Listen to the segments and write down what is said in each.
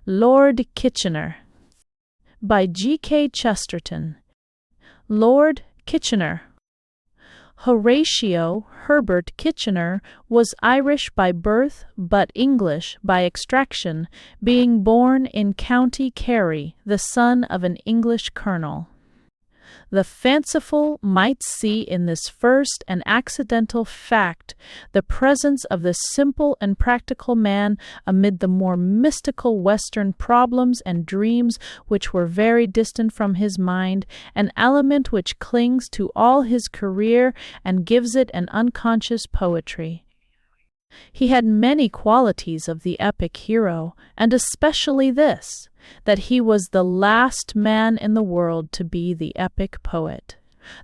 Lord Kitchener by G.K. Chesterton. Lord Kitchener. Horatio Herbert Kitchener was Irish by birth but English by extraction, being born in County Kerry, the son of an English colonel. The fanciful might see in this first and accidental fact the presence of the simple and practical man amid the more mystical Western problems and dreams which were very distant from his mind, an element which clings to all his career and gives it an unconscious poetry. He had many qualities of the epic hero, and especially this, that he was the last man in the world to be the epic poet.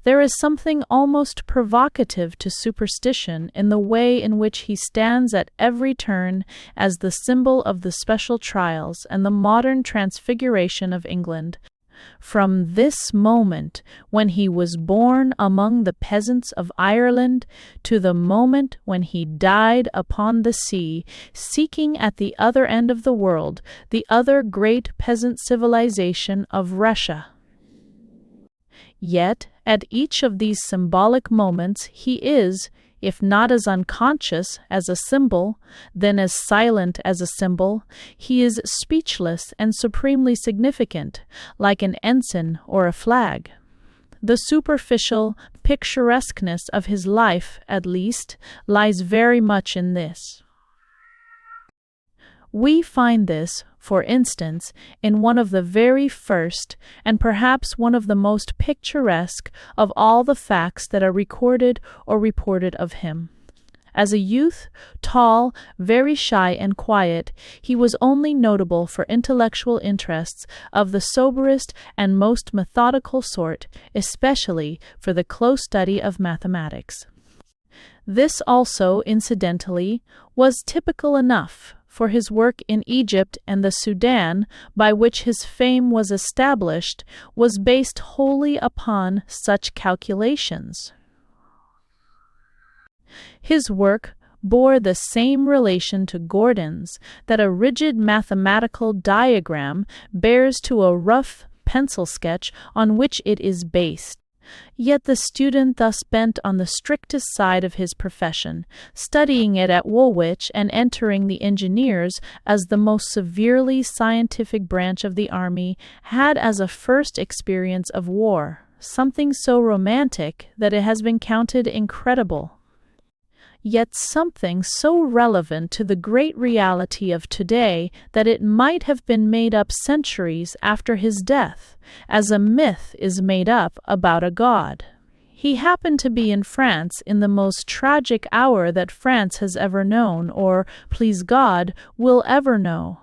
There is something almost provocative to superstition in the way in which he stands at every turn as the symbol of the special trials and the modern transfiguration of England. From this moment, when he was born among the peasants of Ireland, to the moment when he died upon the sea, seeking at the other end of the world the other great peasant civilization of Russia. Yet, at each of these symbolic moments he is, if not as unconscious as a symbol, then as silent as a symbol, he is speechless and supremely significant, like an ensign or a flag. The superficial picturesqueness of his life, at least, lies very much in this. We find this, for instance, in one of the very first, and perhaps one of the most picturesque, of all the facts that are recorded or reported of him. As a youth, tall, very shy and quiet, he was only notable for intellectual interests of the soberest and most methodical sort, especially for the close study of mathematics. This also, incidentally, was typical enough, for his work in Egypt and the Sudan, by which his fame was established, was based wholly upon such calculations. His work bore the same relation to Gordon's that a rigid mathematical diagram bears to a rough pencil sketch on which it is based. Yet the student thus bent on the strictest side of his profession, studying it at Woolwich and entering the engineers as the most severely scientific branch of the army, had as a first experience of war something so romantic that it has been counted incredible, yet something so relevant to the great reality of today that it might have been made up centuries after his death, as a myth is made up about a god. He happened to be in France in the most tragic hour that France has ever known, or, please God, will ever know.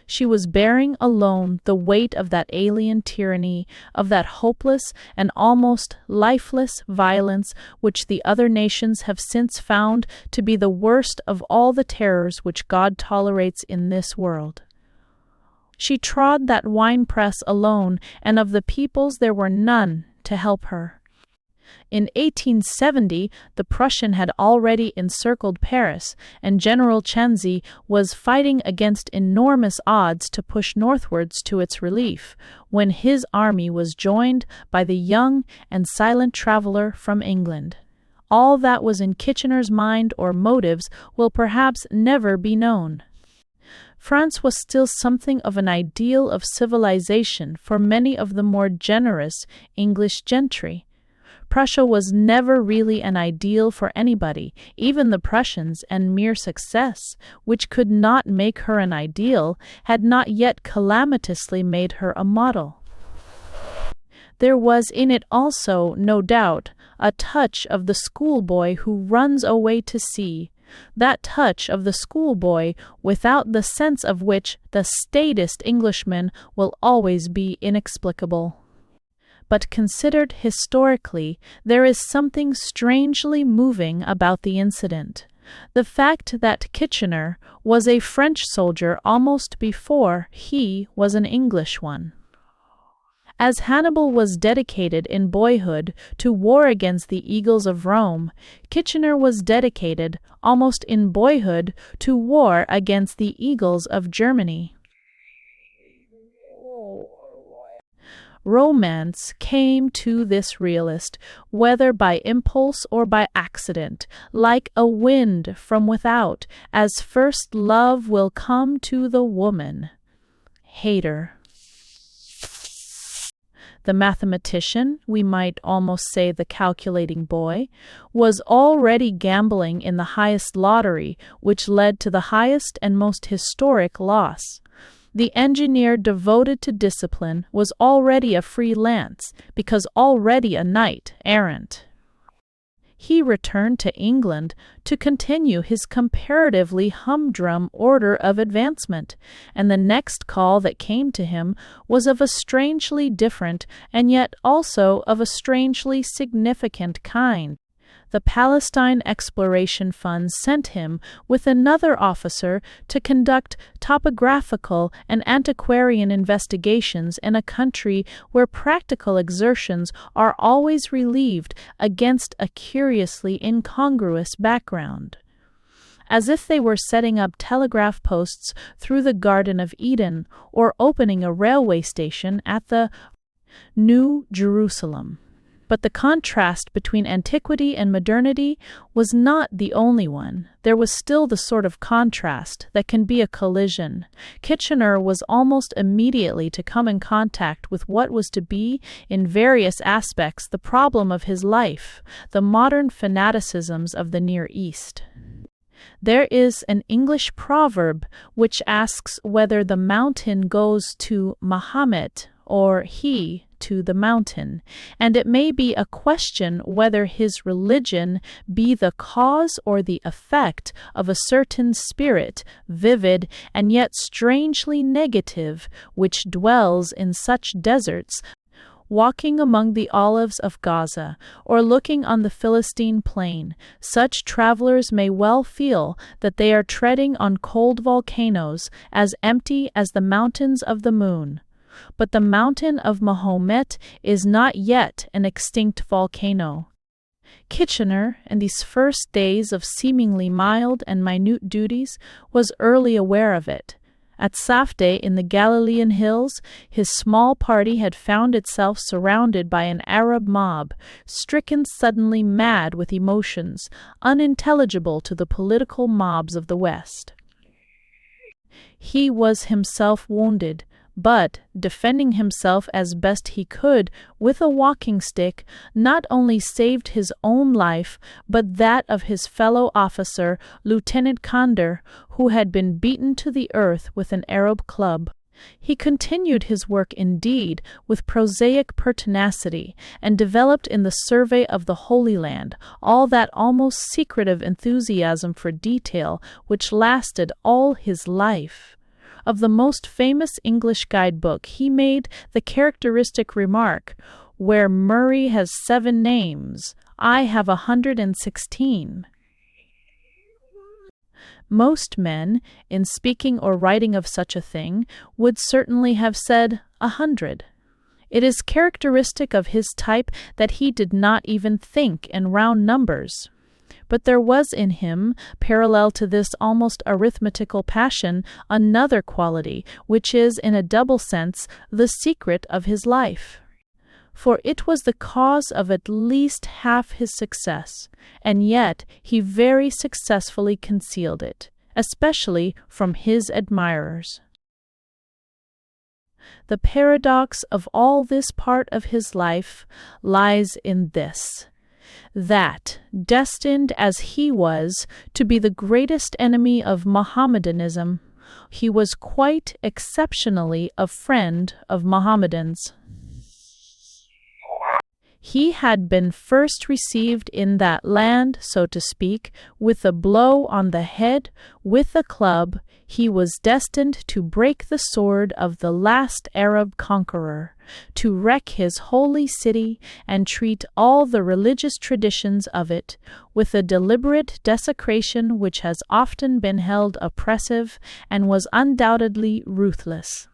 She was bearing alone the weight of that alien tyranny, of that hopeless and almost lifeless violence which the other nations have since found to be the worst of all the terrors which God tolerates in this world. She trod that winepress alone, and of the peoples there were none to help her. In 1870, the Prussian had already encircled Paris, and General Chanzy was fighting against enormous odds to push northwards to its relief, when his army was joined by the young and silent traveller from England. All that was in Kitchener's mind or motives will perhaps never be known. France was still something of an ideal of civilization for many of the more generous English gentry. Prussia was never really an ideal for anybody, even the Prussians, and mere success, which could not make her an ideal, had not yet calamitously made her a model. There was in it also, no doubt, a touch of the schoolboy who runs away to sea, that touch of the schoolboy without the sense of which the staidest Englishman will always be inexplicable. But considered historically, there is something strangely moving about the incident. The fact that Kitchener was a French soldier almost before he was an English one. As Hannibal was dedicated in boyhood to war against the eagles of Rome, Kitchener was dedicated, almost in boyhood, to war against the eagles of Germany. Romance came to this realist, whether by impulse or by accident, like a wind from without, as first love will come to the woman. Hater. The mathematician, we might almost say the calculating boy, was already gambling in the highest lottery, which led to the highest and most historic loss. The engineer devoted to discipline was already a free lance, because already a knight errant. He returned to England to continue his comparatively humdrum order of advancement, and the next call that came to him was of a strangely different and yet also of a strangely significant kind. The Palestine Exploration Fund sent him with another officer to conduct topographical and antiquarian investigations in a country where practical exertions are always relieved against a curiously incongruous background. As if they were setting up telegraph posts through the Garden of Eden or opening a railway station at the New Jerusalem. But the contrast between antiquity and modernity was not the only one. There was still the sort of contrast that can be a collision. Kitchener was almost immediately to come in contact with what was to be, in various aspects, the problem of his life, the modern fanaticisms of the Near East. There is an English proverb which asks whether the mountain goes to Mahomet or he to the mountain, and it may be a question whether his religion be the cause or the effect of a certain spirit, vivid and yet strangely negative, which dwells in such deserts, walking among the olives of Gaza, or looking on the Philistine plain. Such travelers may well feel that they are treading on cold volcanoes, as empty as the mountains of the moon. But the mountain of Mahomet is not yet an extinct volcano. Kitchener, in these first days of seemingly mild and minute duties, was early aware of it. At Safdie in the Galilean hills, his small party had found itself surrounded by an Arab mob, stricken suddenly mad with emotions, unintelligible to the political mobs of the West. He was himself wounded, but, defending himself as best he could with a walking stick, not only saved his own life, but that of his fellow officer, Lieutenant Kander, who had been beaten to the earth with an Arab club. He continued his work indeed with prosaic pertinacity, and developed in the survey of the Holy Land all that almost secretive enthusiasm for detail which lasted all his life. Of the most famous English guidebook, he made the characteristic remark, "Where Murray has 7 names, I have 116. Most men, in speaking or writing of such a thing, would certainly have said 100. It is characteristic of his type that he did not even think in round numbers. But there was in him, parallel to this almost arithmetical passion, another quality, which is, in a double sense, the secret of his life. For it was the cause of at least half his success, and yet he very successfully concealed it, especially from his admirers. The paradox of all this part of his life lies in this: that, destined as he was to be the greatest enemy of Mohammedanism, he was quite exceptionally a friend of Mohammedans. He had been first received in that land, so to speak, with a blow on the head, with a club. He was destined to break the sword of the last Arab conqueror, to wreck his holy city and treat all the religious traditions of it with a deliberate desecration which has often been held oppressive and was undoubtedly ruthless.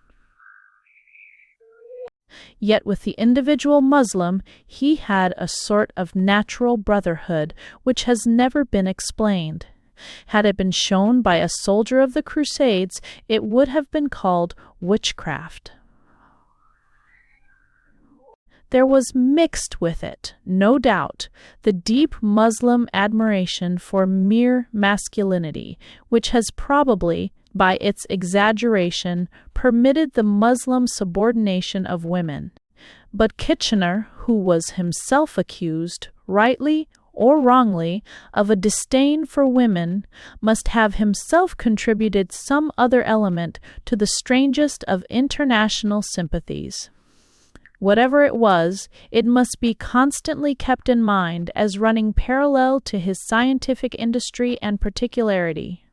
Yet with the individual Muslim he had a sort of natural brotherhood which has never been explained. Had it been shown by a soldier of the Crusades, it would have been called witchcraft. There was mixed with it, no doubt, the deep Muslim admiration for mere masculinity, which has probably, by its exaggeration, permitted the Muslim subordination of women. But Kitchener, who was himself accused, rightly or wrongly, of a disdain for women, must have himself contributed some other element to the strangest of international sympathies. Whatever it was, it must be constantly kept in mind as running parallel to his scientific industry and particularity.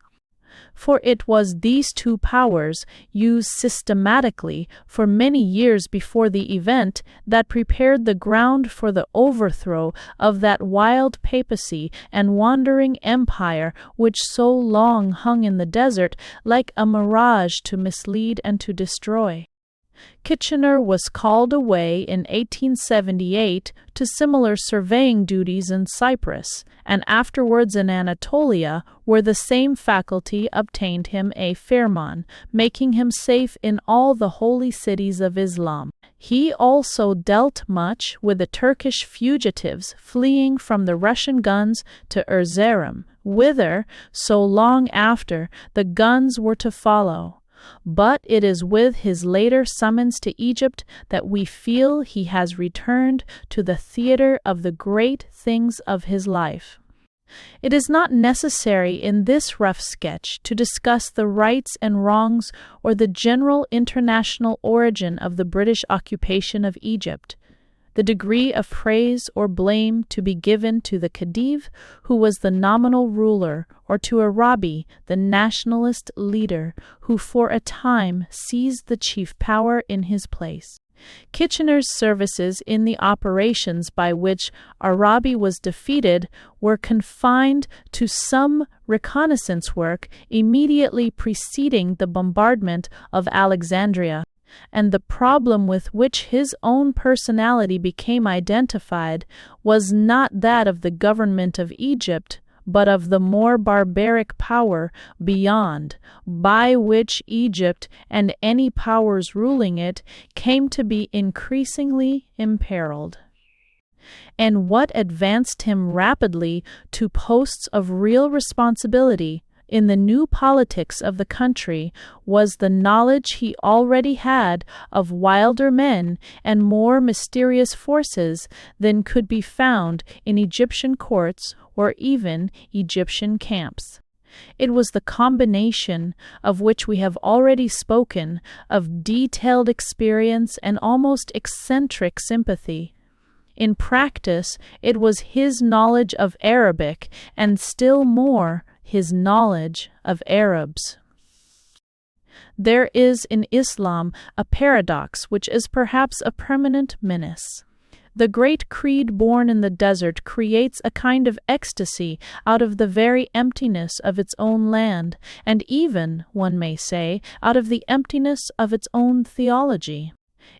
For it was these two powers, used systematically for many years before the event, that prepared the ground for the overthrow of that wild papacy and wandering empire which so long hung in the desert like a mirage to mislead and to destroy. Kitchener was called away in 1878 to similar surveying duties in Cyprus, and afterwards in Anatolia, where the same faculty obtained him a firman, making him safe in all the holy cities of Islam. He also dealt much with the Turkish fugitives fleeing from the Russian guns to Erzurum, whither, so long after, the guns were to follow. But it is with his later summons to Egypt that we feel he has returned to the theatre of the great things of his life. It is not necessary in this rough sketch to discuss the rights and wrongs or the general international origin of the British occupation of Egypt. The degree of praise or blame to be given to the Khedive, who was the nominal ruler, or to Arabi, the nationalist leader, who for a time seized the chief power in his place. Kitchener's services in the operations by which Arabi was defeated were confined to some reconnaissance work immediately preceding the bombardment of Alexandria, and the problem with which his own personality became identified was not that of the government of Egypt, but of the more barbaric power beyond, by which Egypt and any powers ruling it came to be increasingly imperiled. And what advanced him rapidly to posts of real responsibility in the new politics of the country was the knowledge he already had of wilder men and more mysterious forces than could be found in Egyptian courts or even Egyptian camps. It was the combination, of which we have already spoken, of detailed experience and almost eccentric sympathy. In practice, it was his knowledge of Arabic, and still more, his knowledge of Arabs. There is in Islam a paradox which is perhaps a permanent menace. The great creed born in the desert creates a kind of ecstasy out of the very emptiness of its own land, and even, one may say, out of the emptiness of its own theology.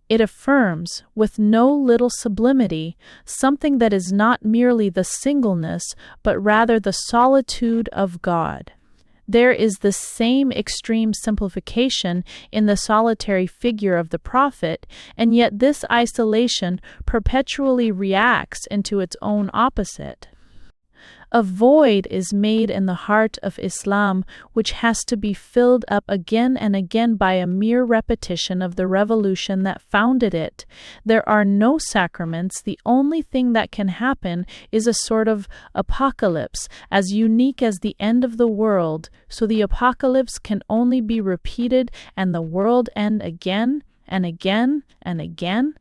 It affirms, with no little sublimity, something that is not merely the singleness, but rather the solitude of God. There is the same extreme simplification in the solitary figure of the prophet, and yet this isolation perpetually reacts into its own opposite. A void is made in the heart of Islam which has to be filled up again and again by a mere repetition of the revolution that founded it. There are no sacraments. The only thing that can happen is a sort of apocalypse, as unique as the end of the world, so the apocalypse can only be repeated and the world end again and again and again.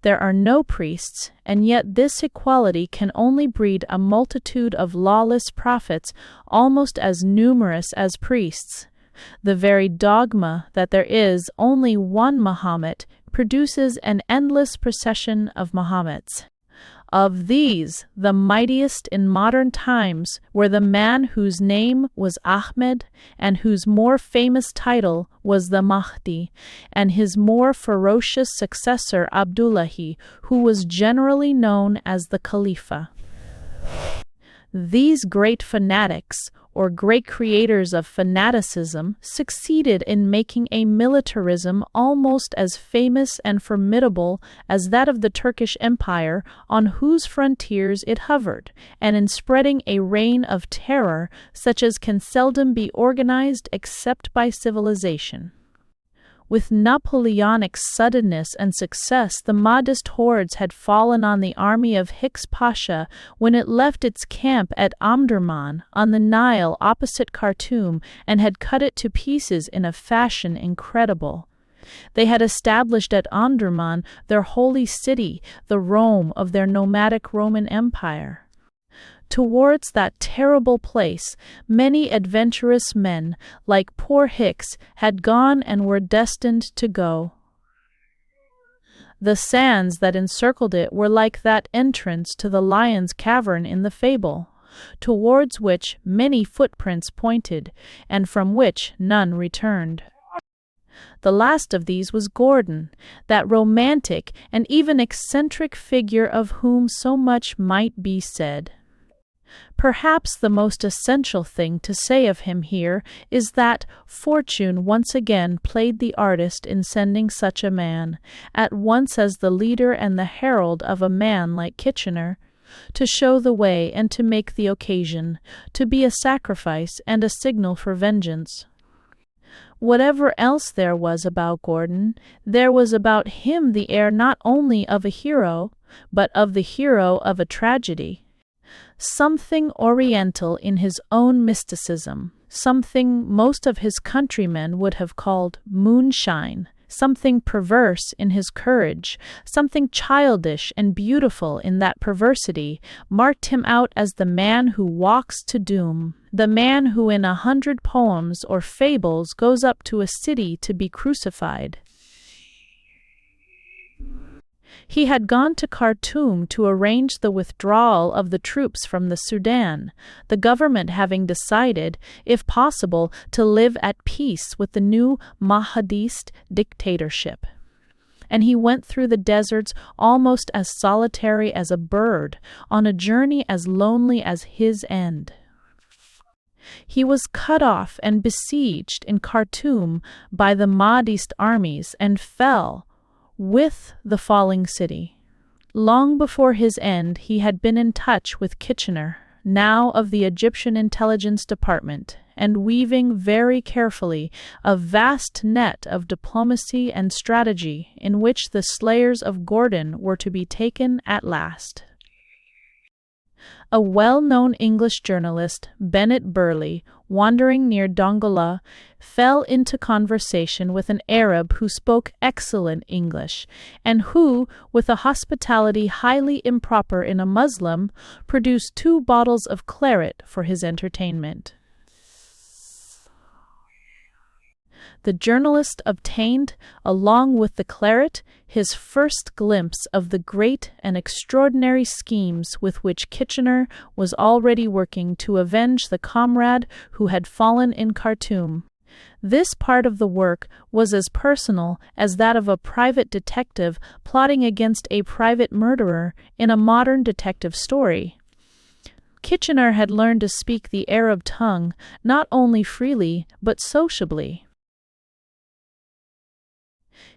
There are no priests, and yet this equality can only breed a multitude of lawless prophets almost as numerous as priests. The very dogma that there is only one Mahomet produces an endless procession of Mahomets. Of these, the mightiest in modern times were the man whose name was Ahmed, and whose more famous title was the Mahdi, and his more ferocious successor Abdullahi, who was generally known as the Khalifa. These great fanatics, or great creators of fanaticism, succeeded in making a militarism almost as famous and formidable as that of the Turkish Empire, on whose frontiers it hovered, and in spreading a reign of terror such as can seldom be organized except by civilization. With Napoleonic suddenness and success, the Mahdist hordes had fallen on the army of Hicks Pasha when it left its camp at Omdurman on the Nile opposite Khartoum and had cut it to pieces in a fashion incredible. They had established at Omdurman their holy city, the Rome of their nomadic Roman Empire. Towards that terrible place, many adventurous men, like poor Hicks, had gone and were destined to go. The sands that encircled it were like that entrance to the lion's cavern in the fable, towards which many footprints pointed, and from which none returned. The last of these was Gordon, that romantic and even eccentric figure of whom so much might be said. Perhaps the most essential thing to say of him here is that fortune once again played the artist in sending such a man, at once as the leader and the herald of a man like Kitchener, to show the way and to make the occasion, to be a sacrifice and a signal for vengeance. Whatever else there was about Gordon, there was about him the air not only of a hero, but of the hero of a tragedy. Something oriental in his own mysticism, something most of his countrymen would have called moonshine, something perverse in his courage, something childish and beautiful in that perversity, marked him out as the man who walks to doom, the man who in 100 poems or fables goes up to a city to be crucified. He had gone to Khartoum to arrange the withdrawal of the troops from the Sudan, the government having decided, if possible, to live at peace with the new Mahdist dictatorship. And he went through the deserts almost as solitary as a bird, on a journey as lonely as his end. He was cut off and besieged in Khartoum by the Mahdist armies and fell with the falling city. Long before his end, he had been in touch with Kitchener, now of the Egyptian Intelligence Department, and weaving very carefully a vast net of diplomacy and strategy in which the slayers of Gordon were to be taken at last. A well-known English journalist, Bennet Burleigh, wandering near Dongola, fell into conversation with an Arab who spoke excellent English, and who, with a hospitality highly improper in a Muslim, produced 2 bottles of claret for his entertainment. The journalist obtained, along with the claret, his first glimpse of the great and extraordinary schemes with which Kitchener was already working to avenge the comrade who had fallen in Khartoum. This part of the work was as personal as that of a private detective plotting against a private murderer in a modern detective story. Kitchener had learned to speak the Arab tongue not only freely but sociably.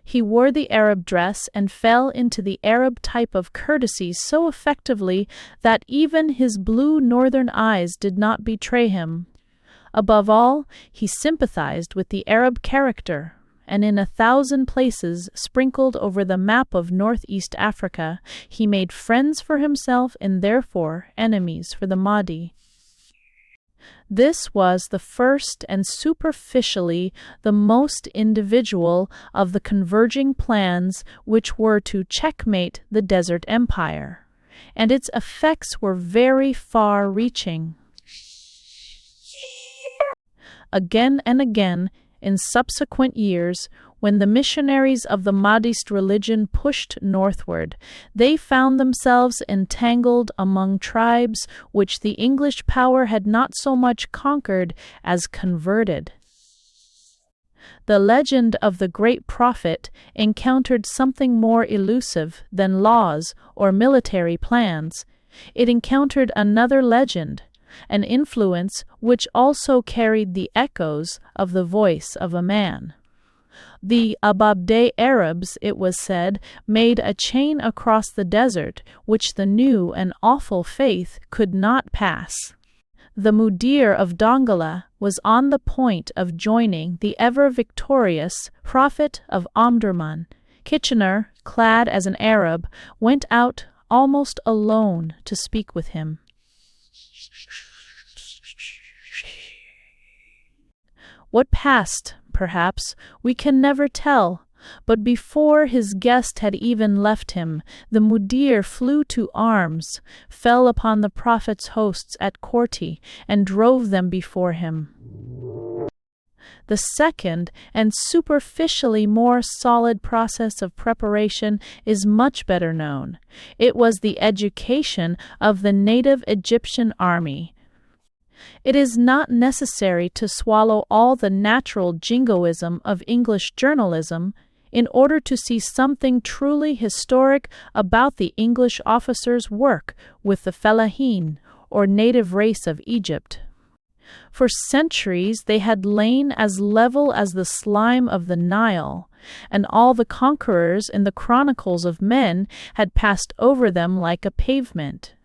He wore the Arab dress and fell into the Arab type of courtesy so effectively that even his blue northern eyes did not betray him. Above all, he sympathized with the Arab character, and in 1,000 places sprinkled over the map of northeast Africa, he made friends for himself and therefore enemies for the Mahdi. This was the first and superficially the most individual of the converging plans which were to checkmate the Desert Empire, and its effects were very far-reaching. Again and again, in subsequent years, when the missionaries of the Mahdist religion pushed northward, they found themselves entangled among tribes which the English power had not so much conquered as converted. The legend of the great prophet encountered something more elusive than laws or military plans. It encountered another legend, an influence which also carried the echoes of the voice of a man. The Ababdeh Arabs, it was said, made a chain across the desert which the new and awful faith could not pass. The Mudir of Dongola was on the point of joining the ever-victorious Prophet of Omdurman. Kitchener, clad as an Arab, went out almost alone to speak with him. What passed, perhaps, we can never tell, but before his guest had even left him, the Mudir flew to arms, fell upon the Prophet's hosts at Korti, and drove them before him. The second and superficially more solid process of preparation is much better known. It was the education of the native Egyptian army. It is not necessary to swallow all the natural jingoism of English journalism in order to see something truly historic about the English officers' work with the fellahin, or native race of Egypt. For centuries they had lain as level as the slime of the Nile, and all the conquerors in the chronicles of men had passed over them like a pavement.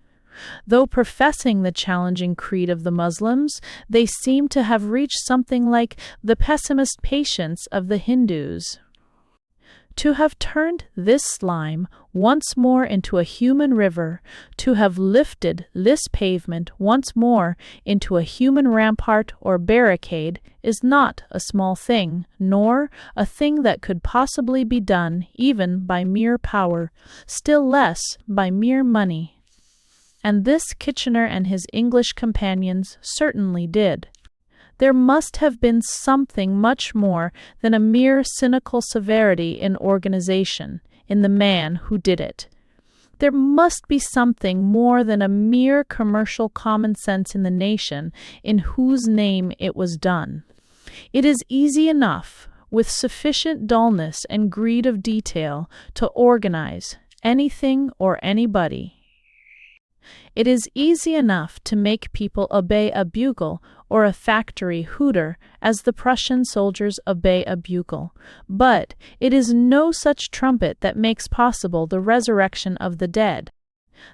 Though professing the challenging creed of the Muslims, they seem to have reached something like the pessimist patience of the Hindus. To have turned this slime once more into a human river, to have lifted this pavement once more into a human rampart or barricade, is not a small thing, nor a thing that could possibly be done even by mere power, still less by mere money. And this Kitchener and his English companions certainly did. There must have been something much more than a mere cynical severity in organization in the man who did it. There must be something more than a mere commercial common sense in the nation in whose name it was done. It is easy enough, with sufficient dullness and greed of detail, to organize anything or anybody. It is easy enough to make people obey a bugle or a factory hooter as the Prussian soldiers obey a bugle, but it is no such trumpet that makes possible the resurrection of the dead.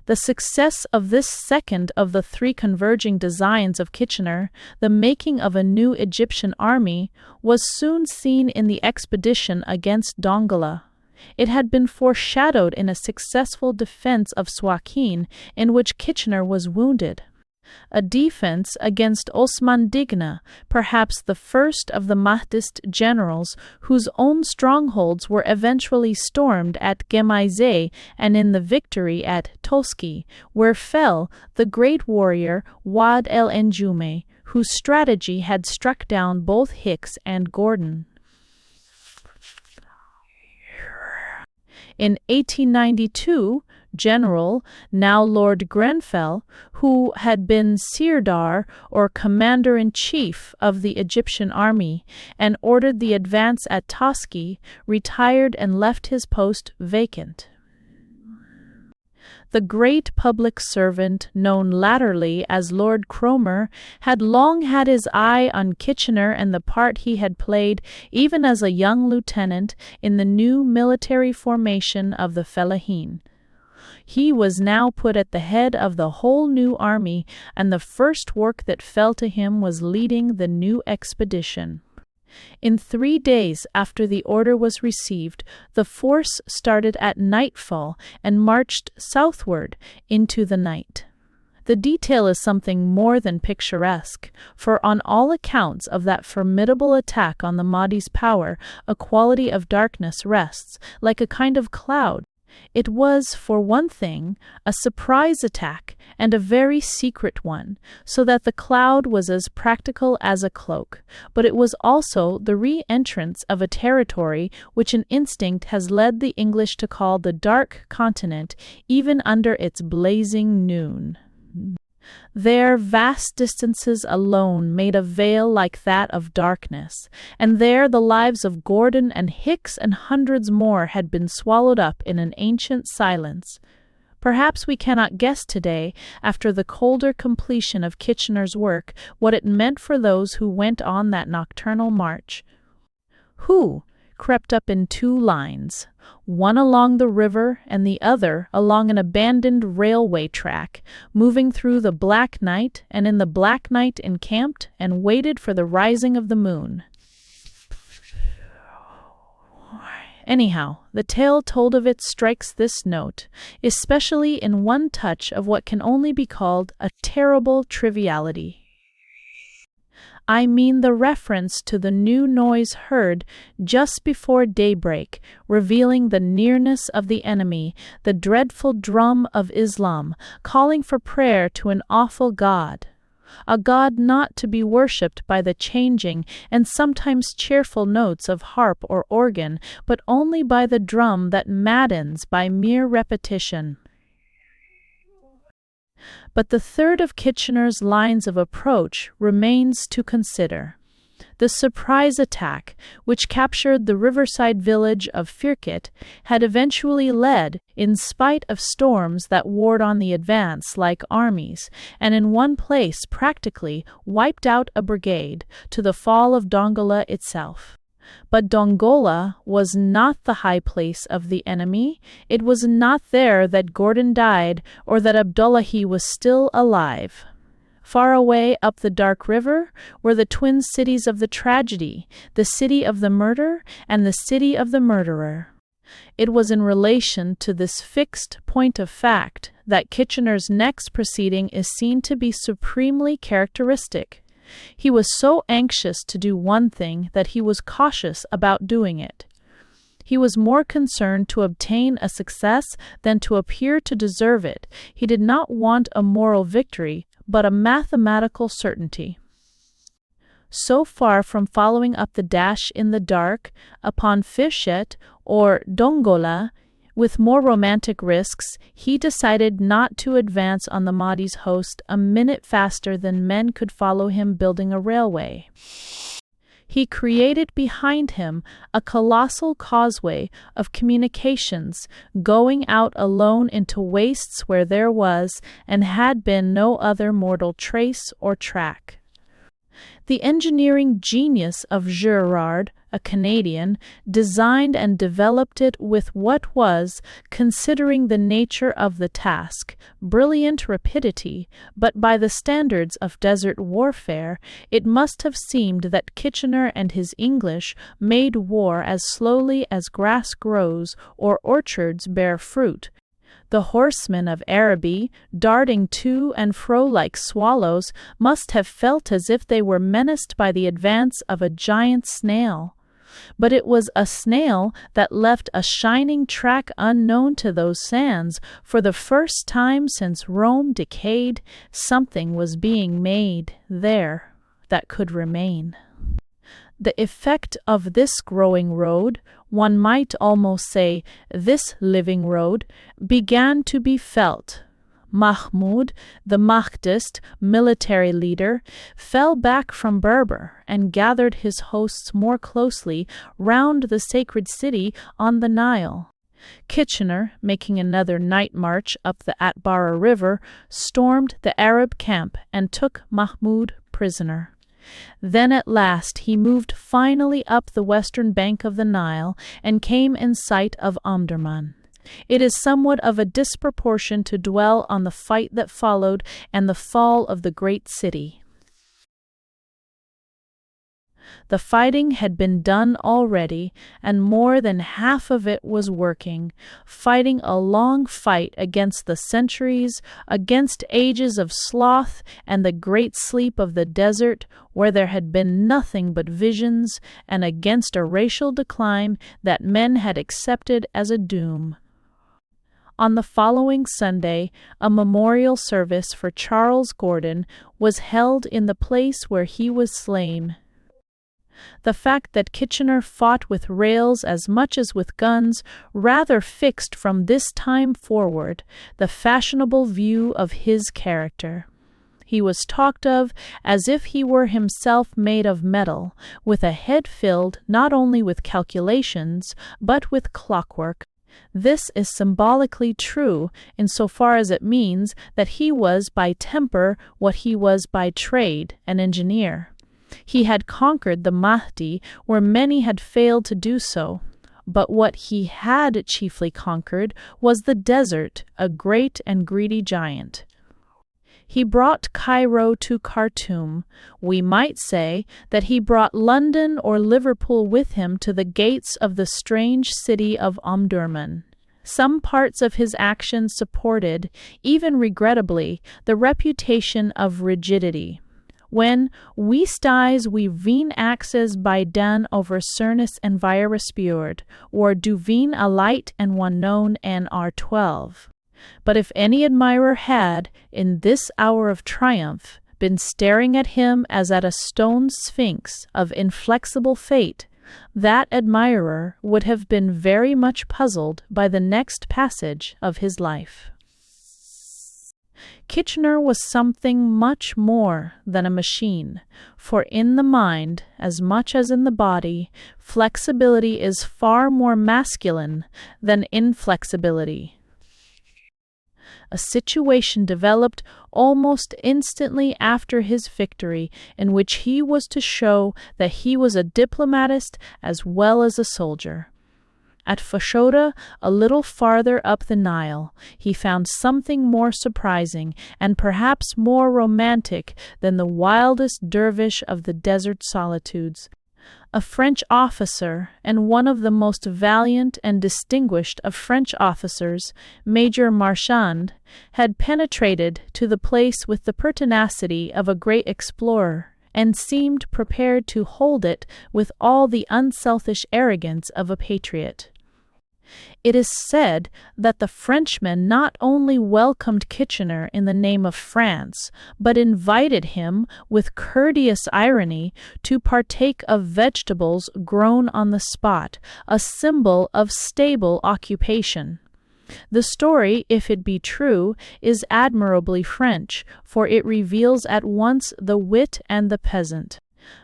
The success of this second of the three converging designs of Kitchener, the making of a new Egyptian army, was soon seen in the expedition against Dongola. It had been foreshadowed in a successful defense of Suakin, in which Kitchener was wounded. A defense against Osman Digna, perhaps the first of the Mahdist generals, whose own strongholds were eventually stormed at Gemaizeh and in the victory at Toski, where fell the great warrior Wad el-Enjume, whose strategy had struck down both Hicks and Gordon. In 1892, General, now Lord Grenfell, who had been Sirdar or Commander-in-Chief of the Egyptian army and ordered the advance at Toski, retired and left his post vacant. The great public servant, known latterly as Lord Cromer, had long had his eye on Kitchener and the part he had played, even as a young lieutenant, in the new military formation of the fellahin. He was now put at the head of the whole new army, and the first work that fell to him was leading the new expedition. In 3 days after the order was received, the force started at nightfall and marched southward into the night. The detail is something more than picturesque, for on all accounts of that formidable attack on the Mahdi's power, a quality of darkness rests, like a kind of cloud. It was, for one thing, a surprise attack, and a very secret one, so that the cloud was as practical as a cloak, but it was also the re-entrance of a territory which an instinct has led the English to call the Dark Continent, even under its blazing noon. There vast distances alone made a veil like that of darkness, and there the lives of Gordon and Hicks and hundreds more had been swallowed up in an ancient silence. Perhaps we cannot guess today, after the colder completion of Kitchener's work, what it meant for those who went on that nocturnal march. Who crept up in two lines, one along the river and the other along an abandoned railway track, moving through the black night, and in the black night encamped and waited for the rising of the moon. Anyhow, the tale told of it strikes this note, especially in one touch of what can only be called a terrible triviality. I mean the reference to the new noise heard just before daybreak, revealing the nearness of the enemy, the dreadful drum of Islam, calling for prayer to an awful God. A God not to be worshipped by the changing and sometimes cheerful notes of harp or organ, but only by the drum that maddens by mere repetition. But the third of Kitchener's lines of approach remains to consider. The surprise attack, which captured the riverside village of Firket, had eventually led, in spite of storms that warred on the advance like armies, and in one place practically wiped out a brigade, to the fall of Dongola itself. But Dongola was not the high place of the enemy. It was not there that Gordon died or that Abdullahi was still alive. Far away up the dark river were the twin cities of the tragedy, the city of the murder and the city of the murderer. It was in relation to this fixed point of fact that Kitchener's next proceeding is seen to be supremely characteristic. He was so anxious to do one thing that he was cautious about doing it. He was more concerned to obtain a success than to appear to deserve it. He did not want a moral victory, but a mathematical certainty. So far from following up the dash in the dark upon Firket or Dongola, with more romantic risks, he decided not to advance on the Mahdi's host a minute faster than men could follow him building a railway. He created behind him a colossal causeway of communications, going out alone into wastes where there was and had been no other mortal trace or track. The engineering genius of Girard, a Canadian, designed and developed it with what was, considering the nature of the task, brilliant rapidity, but by the standards of desert warfare, it must have seemed that Kitchener and his English made war as slowly as grass grows or orchards bear fruit. The horsemen of Araby, darting to and fro like swallows, must have felt as if they were menaced by the advance of a giant snail. But it was a snail that left a shining track unknown to those sands. For the first time since Rome decayed, something was being made there that could remain. The effect of this growing road, one might almost say this living road, began to be felt. Mahmud, the Mahdist military leader, fell back from Berber and gathered his hosts more closely round the sacred city on the Nile. Kitchener, making another night march up the Atbara River, stormed the Arab camp and took Mahmud prisoner. Then at last he moved finally up the western bank of the Nile and came in sight of Omdurman. It is somewhat of a disproportion to dwell on the fight that followed and the fall of the great city. The fighting had been done already, and more than half of it was working, fighting a long fight against the centuries, against ages of sloth and the great sleep of the desert, where there had been nothing but visions, and against a racial decline that men had accepted as a doom. On the following Sunday, a memorial service for Charles Gordon was held in the place where he was slain. The fact that Kitchener fought with rails as much as with guns rather fixed from this time forward the fashionable view of his character. He was talked of as if he were himself made of metal, with a head filled not only with calculations, but with clockwork. This is symbolically true insofar as it means that he was by temper what he was by trade, an engineer. He had conquered the Mahdi where many had failed to do so. But what he had chiefly conquered was the desert, a great and greedy giant. He brought Cairo to Khartoum. We might say that he brought London or Liverpool with him to the gates of the strange city of Omdurman. Some parts of his actions supported, even regrettably, the reputation of rigidity. When we sties we veen axes by dan over Cernus and Virusbjord, or do veen a light and one known and R12. But if any admirer had, in this hour of triumph, been staring at him as at a stone sphinx of inflexible fate, that admirer would have been very much puzzled by the next passage of his life. Kitchener was something much more than a machine, for in the mind, as much as in the body, flexibility is far more masculine than inflexibility. A situation developed almost instantly after his victory in which he was to show that he was a diplomatist as well as a soldier. At Fashoda, a little farther up the Nile, he found something more surprising and perhaps more romantic than the wildest dervish of the desert solitudes. A French officer, and one of the most valiant and distinguished of French officers, Major Marchand, had penetrated to the place with the pertinacity of a great explorer, and seemed prepared to hold it with all the unselfish arrogance of a patriot. It is said that the Frenchmen not only welcomed Kitchener in the name of France, but invited him, with courteous irony, to partake of vegetables grown on the spot, a symbol of stable occupation. The story, if it be true, is admirably French, for it reveals at once the wit and the peasant.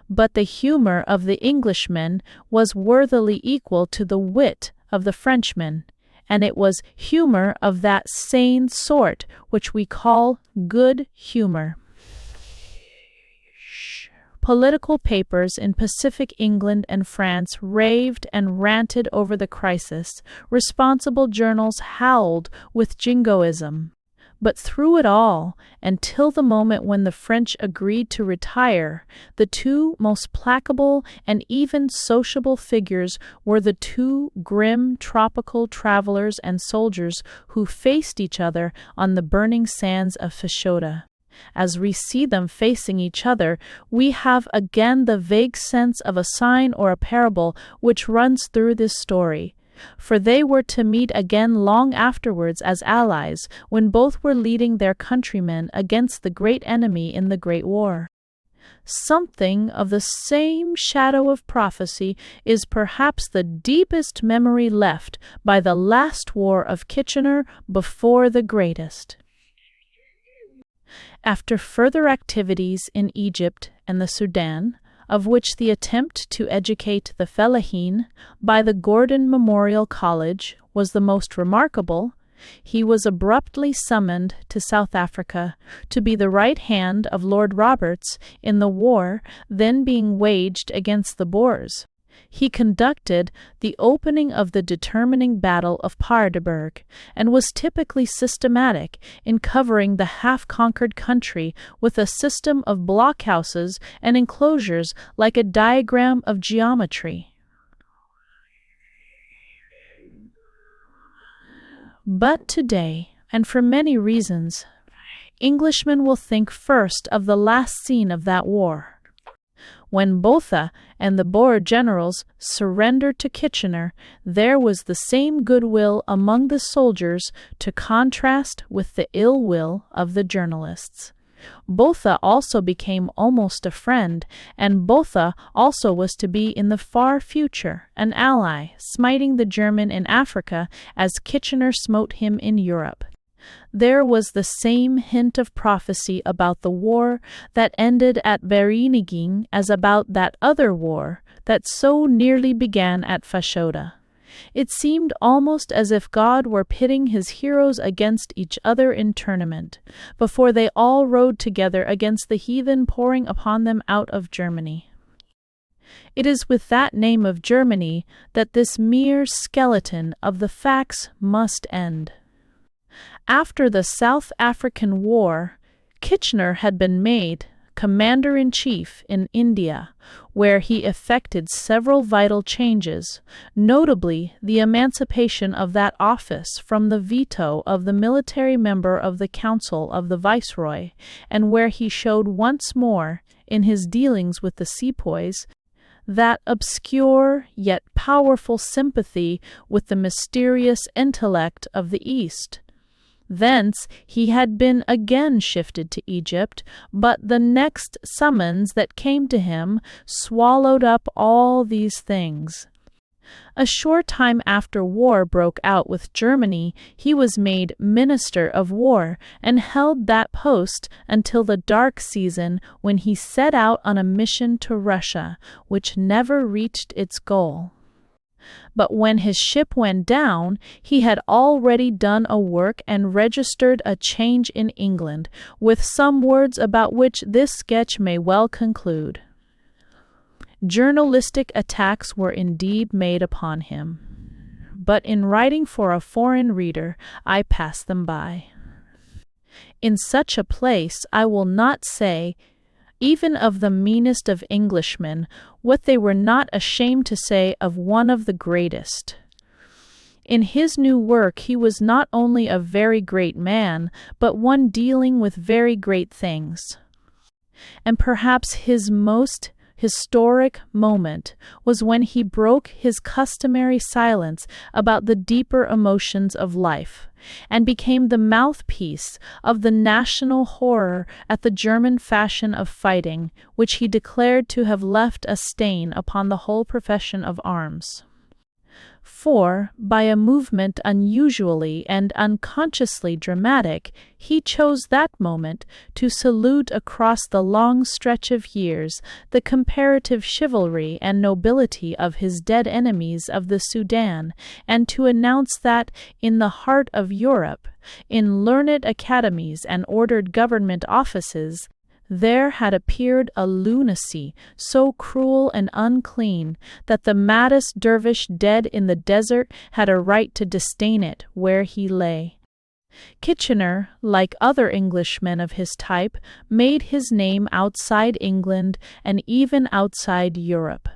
But the humor of the Englishmen was worthily equal to the wit of the Frenchman, and it was humor of that sane sort which we call good humor. Political papers in Pacific England and France raved and ranted over the crisis. Responsible journals howled with jingoism. But through it all, until the moment when the French agreed to retire, the two most placable and even sociable figures were the two grim tropical travelers and soldiers who faced each other on the burning sands of Fashoda. As we see them facing each other, we have again the vague sense of a sign or a parable which runs through this story. For they were to meet again long afterwards as allies, when both were leading their countrymen against the great enemy in the Great War. Something of the same shadow of prophecy is perhaps the deepest memory left by the last war of Kitchener before the greatest. After further activities in Egypt and the Sudan, of which the attempt to educate the fellaheen by the Gordon Memorial College was the most remarkable, he was abruptly summoned to South Africa to be the right hand of Lord Roberts in the war then being waged against the Boers. He conducted the opening of the determining Battle of Paardeberg, and was typically systematic in covering the half-conquered country with a system of blockhouses and enclosures like a diagram of geometry. But today, and for many reasons, Englishmen will think first of the last scene of that war. When Botha and the Boer generals surrendered to Kitchener, there was the same goodwill among the soldiers to contrast with the ill will of the journalists. Botha also became almost a friend, and Botha also was to be in the far future an ally, smiting the German in Africa as Kitchener smote him in Europe. There was the same hint of prophecy about the war that ended at Vereeniging as about that other war that so nearly began at Fashoda. It seemed almost as if God were pitting his heroes against each other in tournament, before they all rode together against the heathen pouring upon them out of Germany. It is with that name of Germany that this mere skeleton of the facts must end. After the South African War, Kitchener had been made Commander-in-Chief in India, where he effected several vital changes, notably the emancipation of that office from the veto of the military member of the Council of the Viceroy, and where he showed once more, in his dealings with the sepoys, that obscure yet powerful sympathy with the mysterious intellect of the East. Thence he had been again shifted to Egypt, but the next summons that came to him swallowed up all these things. A short time after war broke out with Germany, he was made Minister of War and held that post until the dark season when he set out on a mission to Russia, which never reached its goal. But when his ship went down, he had already done a work and registered a change in England, with some words about which this sketch may well conclude. Journalistic attacks were indeed made upon him, but in writing for a foreign reader, I pass them by. In such a place I will not say, even of the meanest of Englishmen, what they were not ashamed to say of one of the greatest. In his new work he was not only a very great man, but one dealing with very great things. And perhaps his most historic moment was when he broke his customary silence about the deeper emotions of life, and became the mouthpiece of the national horror at the German fashion of fighting, which he declared to have left a stain upon the whole profession of arms. For, by a movement unusually and unconsciously dramatic, he chose that moment to salute across the long stretch of years the comparative chivalry and nobility of his dead enemies of the Sudan, and to announce that, in the heart of Europe, in learned academies and ordered government offices, there had appeared a lunacy so cruel and unclean that the maddest dervish dead in the desert had a right to disdain it where he lay. Kitchener, like other Englishmen of his type, made his name outside England and even outside Europe.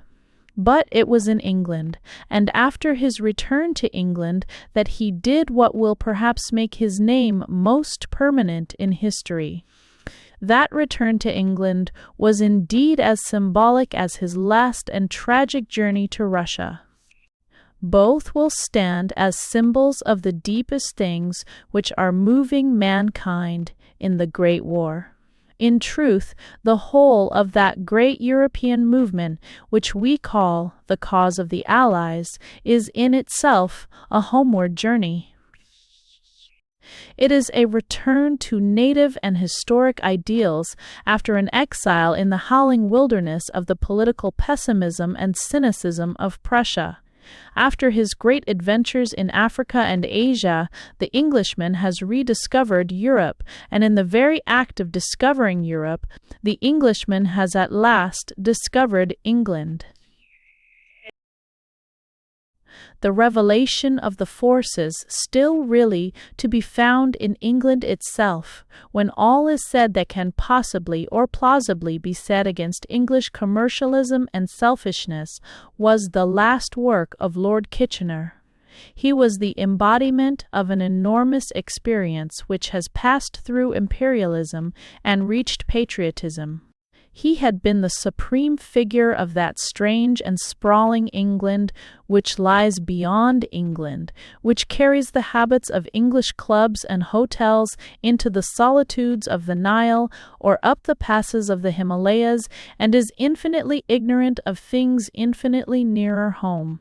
But it was in England, and after his return to England, that he did what will perhaps make his name most permanent in history. That return to England was indeed as symbolic as his last and tragic journey to Russia. Both will stand as symbols of the deepest things which are moving mankind in the Great War. In truth, the whole of that great European movement, which we call the cause of the Allies, is in itself a homeward journey. It is a return to native and historic ideals after an exile in the howling wilderness of the political pessimism and cynicism of Prussia. After his great adventures in Africa and Asia, the Englishman has rediscovered Europe, and in the very act of discovering Europe, the Englishman has at last discovered England. The revelation of the forces still really to be found in England itself, when all is said that can possibly or plausibly be said against English commercialism and selfishness, was the last work of Lord Kitchener. He was the embodiment of an enormous experience which has passed through imperialism and reached patriotism. He had been the supreme figure of that strange and sprawling England which lies beyond England, which carries the habits of English clubs and hotels into the solitudes of the Nile or up the passes of the Himalayas, and is infinitely ignorant of things infinitely nearer home.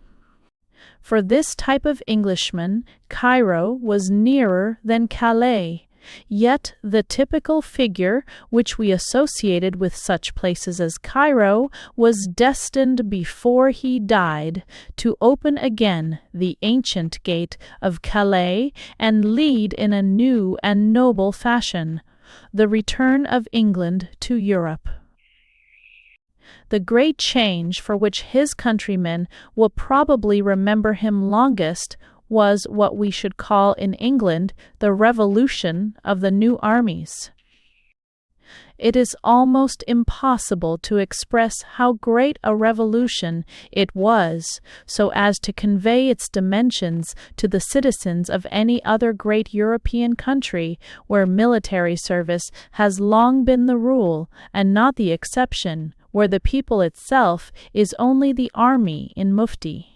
For this type of Englishman, Cairo was nearer than Calais, Yet the typical figure which we associated with such places as Cairo was destined before he died to open again the ancient gate of Calais and lead in a new and noble fashion the return of England to Europe. The great change for which his countrymen will probably remember him longest was what we should call in England the revolution of the new armies. It is almost impossible to express how great a revolution it was, so as to convey its dimensions to the citizens of any other great European country where military service has long been the rule and not the exception, where the people itself is only the army in mufti.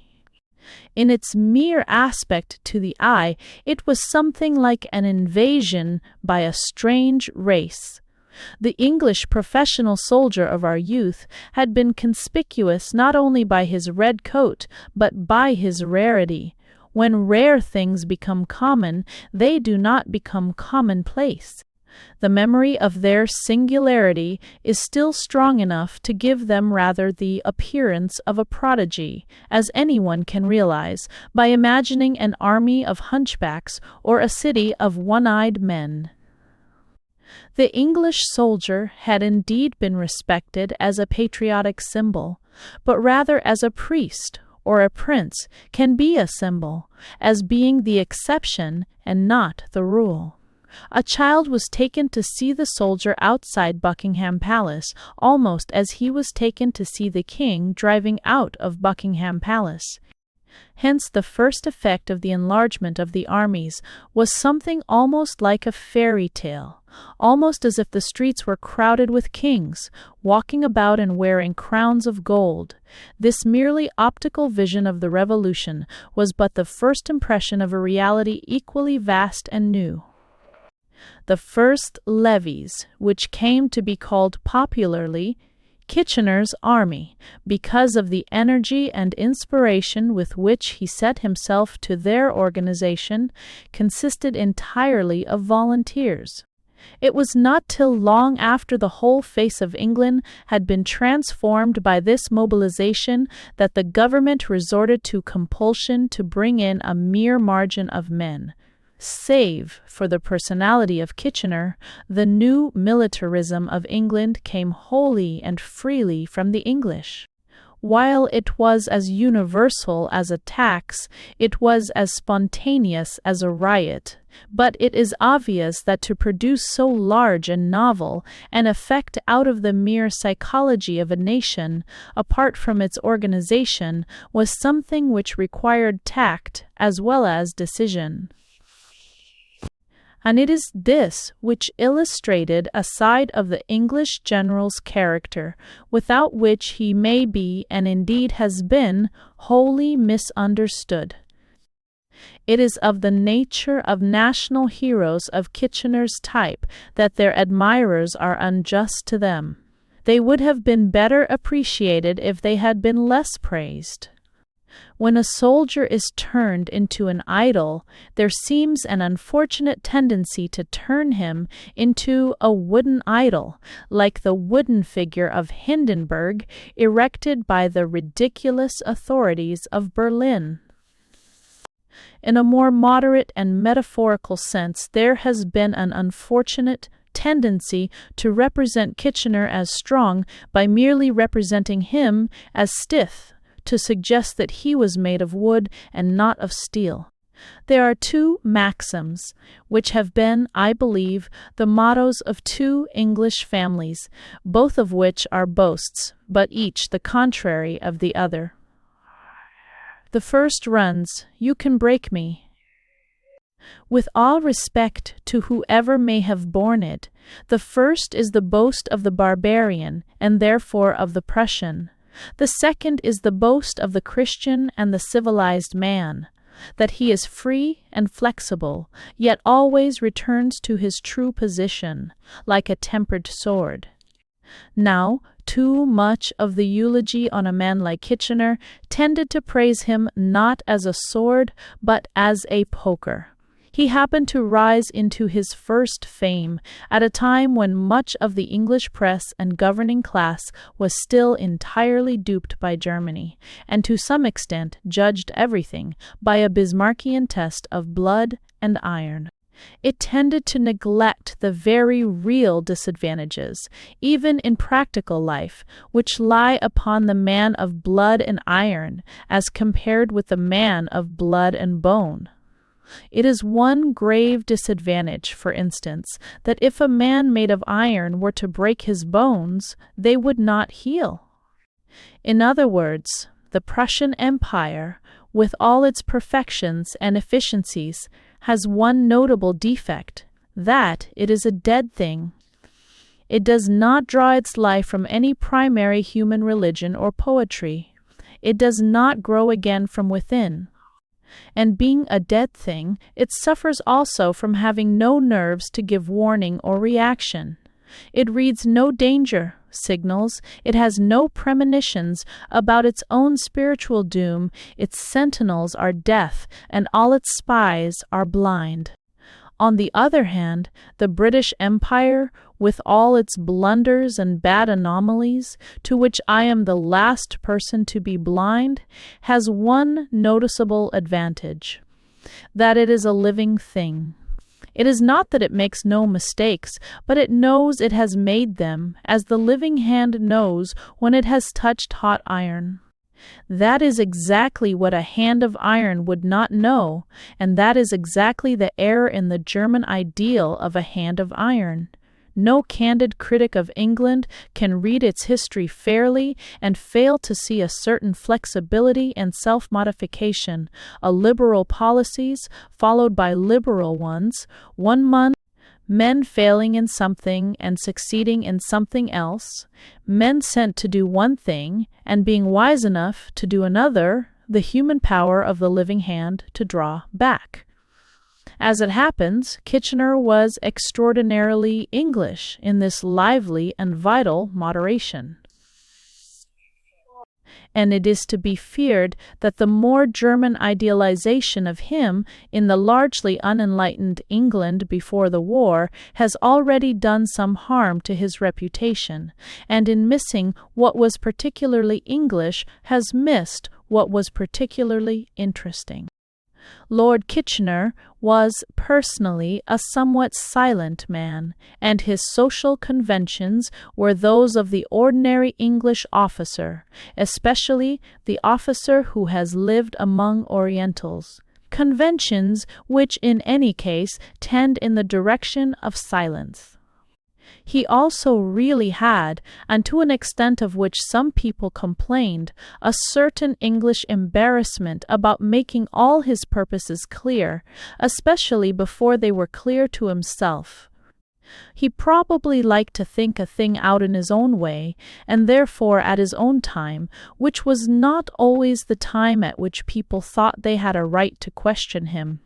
In its mere aspect to the eye, it was something like an invasion by a strange race. The English professional soldier of our youth had been conspicuous not only by his red coat, but by his rarity. When rare things become common, they do not become commonplace. The memory of their singularity is still strong enough to give them rather the appearance of a prodigy, as anyone can realize by imagining an army of hunchbacks or a city of one-eyed men. The English soldier had indeed been respected as a patriotic symbol, but rather as a priest or a prince can be a symbol, as being the exception and not the rule. A child was taken to see the soldier outside Buckingham Palace, almost as he was taken to see the king driving out of Buckingham Palace. Hence the first effect of the enlargement of the armies was something almost like a fairy tale, almost as if the streets were crowded with kings, walking about and wearing crowns of gold. This merely optical vision of the Revolution was but the first impression of a reality equally vast and new. The first levies, which came to be called popularly Kitchener's Army, because of the energy and inspiration with which he set himself to their organization, consisted entirely of volunteers. It was not till long after the whole face of England had been transformed by this mobilization that the government resorted to compulsion to bring in a mere margin of men. Save for the personality of Kitchener, the new militarism of England came wholly and freely from the English. While it was as universal as a tax, it was as spontaneous as a riot. But it is obvious that to produce so large and novel an effect out of the mere psychology of a nation, apart from its organization, was something which required tact as well as decision. And it is this which illustrated a side of the English general's character, without which he may be, and indeed has been, wholly misunderstood. It is of the nature of national heroes of Kitchener's type that their admirers are unjust to them. They would have been better appreciated if they had been less praised. When a soldier is turned into an idol, there seems an unfortunate tendency to turn him into a wooden idol, like the wooden figure of Hindenburg erected by the ridiculous authorities of Berlin. In a more moderate and metaphorical sense, there has been an unfortunate tendency to represent Kitchener as strong by merely representing him as stiff, to suggest that he was made of wood and not of steel. There are two maxims, which have been, I believe, the mottos of two English families, both of which are boasts, but each the contrary of the other. The first runs, "You can break me." With all respect to whoever may have borne it, the first is the boast of the barbarian, and therefore of the Prussian. The second is the boast of the Christian and the civilized man, that he is free and flexible, yet always returns to his true position, like a tempered sword. Now, too much of the eulogy on a man like Kitchener tended to praise him not as a sword, but as a poker. He happened to rise into his first fame at a time when much of the English press and governing class was still entirely duped by Germany, and to some extent judged everything by a Bismarckian test of blood and iron. It tended to neglect the very real disadvantages, even in practical life, which lie upon the man of blood and iron as compared with the man of blood and bone. It is one grave disadvantage, for instance, that if a man made of iron were to break his bones, they would not heal. In other words, the Prussian Empire, with all its perfections and efficiencies, has one notable defect, that it is a dead thing. It does not draw its life from any primary human religion or poetry. It does not grow again from within. And being a dead thing, it suffers also from having no nerves to give warning or reaction. It reads no danger signals, it has no premonitions about its own spiritual doom, its sentinels are deaf, and all its spies are blind. On the other hand, the British Empire, with all its blunders and bad anomalies, to which I am the last person to be blind, has one noticeable advantage, that it is a living thing. It is not that it makes no mistakes, but it knows it has made them, as the living hand knows when it has touched hot iron. That is exactly what a hand of iron would not know, and that is exactly the error in the German ideal of a hand of iron. No candid critic of England can read its history fairly and fail to see a certain flexibility and self-modification, a liberal policies followed by liberal ones, men failing in something and succeeding in something else, men sent to do one thing and being wise enough to do another, the human power of the living hand to draw back. As it happens, Kitchener was extraordinarily English in this lively and vital moderation. And it is to be feared that the more German idealization of him in the largely unenlightened England before the war has already done some harm to his reputation, and in missing what was particularly English has missed what was particularly interesting. Lord Kitchener was personally a somewhat silent man, and his social conventions were those of the ordinary English officer, especially the officer who has lived among Orientals, conventions which in any case tend in the direction of silence. He also really had, and to an extent of which some people complained, a certain English embarrassment about making all his purposes clear, especially before they were clear to himself. He probably liked to think a thing out in his own way, and therefore at his own time, which was not always the time at which people thought they had a right to question him.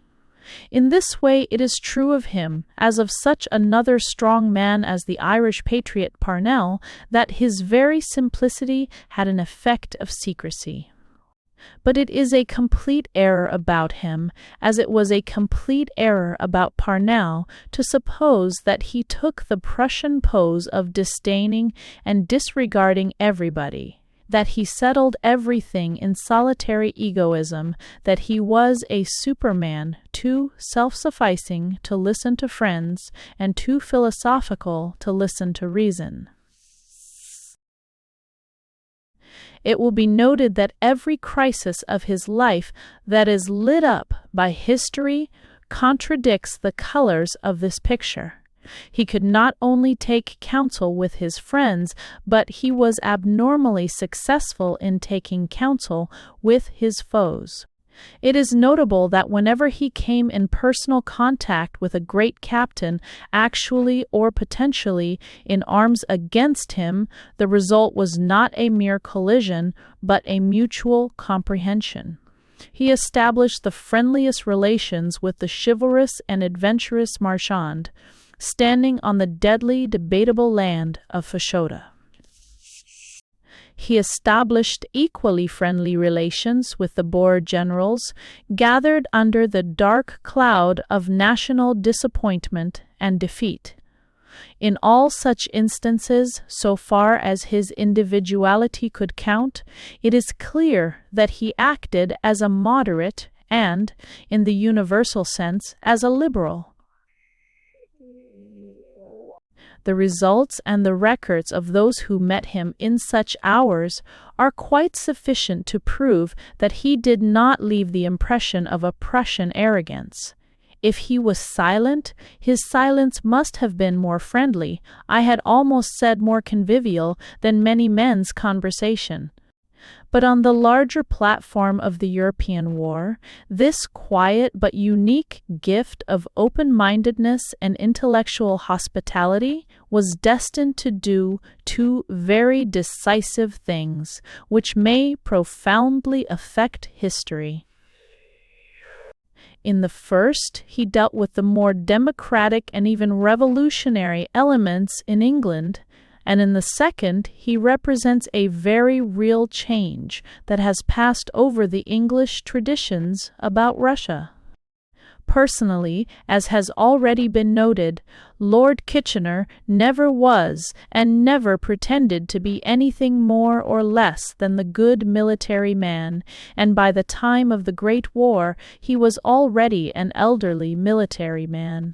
In this way it is true of him, as of such another strong man as the Irish patriot Parnell, that his very simplicity had an effect of secrecy. But it is a complete error about him, as it was a complete error about Parnell, to suppose that he took the Prussian pose of disdaining and disregarding everybody, that he settled everything in solitary egoism, that he was a superman, too self-sufficing to listen to friends, and too philosophical to listen to reason. It will be noted that every crisis of his life that is lit up by history contradicts the colors of this picture. He could not only take counsel with his friends, but he was abnormally successful in taking counsel with his foes. It is notable that whenever he came in personal contact with a great captain, actually or potentially in arms against him, the result was not a mere collision, but a mutual comprehension. He established the friendliest relations with the chivalrous and adventurous Marchand, standing on the deadly debatable land of Fashoda. He established equally friendly relations with the Boer generals, gathered under the dark cloud of national disappointment and defeat. In all such instances, so far as his individuality could count, it is clear that he acted as a moderate and, in the universal sense, as a liberal. The results and the records of those who met him in such hours are quite sufficient to prove that he did not leave the impression of a Prussian arrogance. If he was silent, his silence must have been more friendly, I had almost said more convivial, than many men's conversation. But on the larger platform of the European war, this quiet but unique gift of open-mindedness and intellectual hospitality was destined to do two very decisive things, which may profoundly affect history. In the first, he dealt with the more democratic and even revolutionary elements in England, and in the second, he represents a very real change that has passed over the English traditions about Russia. Personally, as has already been noted, Lord Kitchener never was and never pretended to be anything more or less than the good military man, and by the time of the Great War he was already an elderly military man.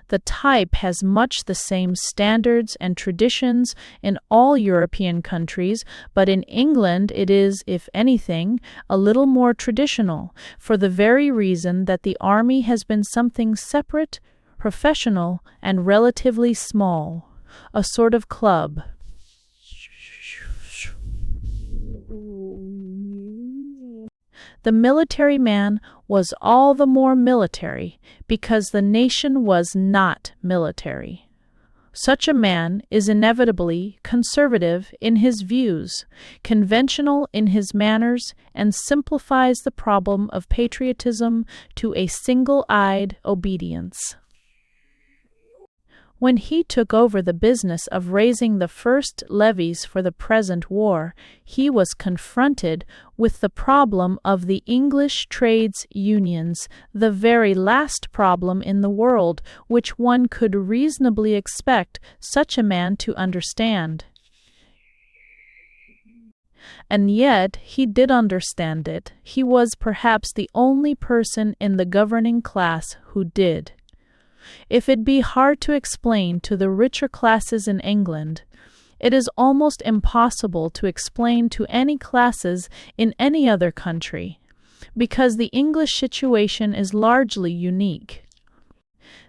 The type has much the same standards and traditions in all European countries, but in England it is, if anything, a little more traditional, for the very reason that the army has been something separate, professional, and relatively small, a sort of club. The military man was all the more military because the nation was not military. Such a man is inevitably conservative in his views, conventional in his manners, and simplifies the problem of patriotism to a single-eyed obedience. When he took over the business of raising the first levies for the present war, he was confronted with the problem of the English trades unions, the very last problem in the world which one could reasonably expect such a man to understand. And yet he did understand it. He was perhaps the only person in the governing class who did. If it be hard to explain to the richer classes in England, it is almost impossible to explain to any classes in any other country, because the English situation is largely unique.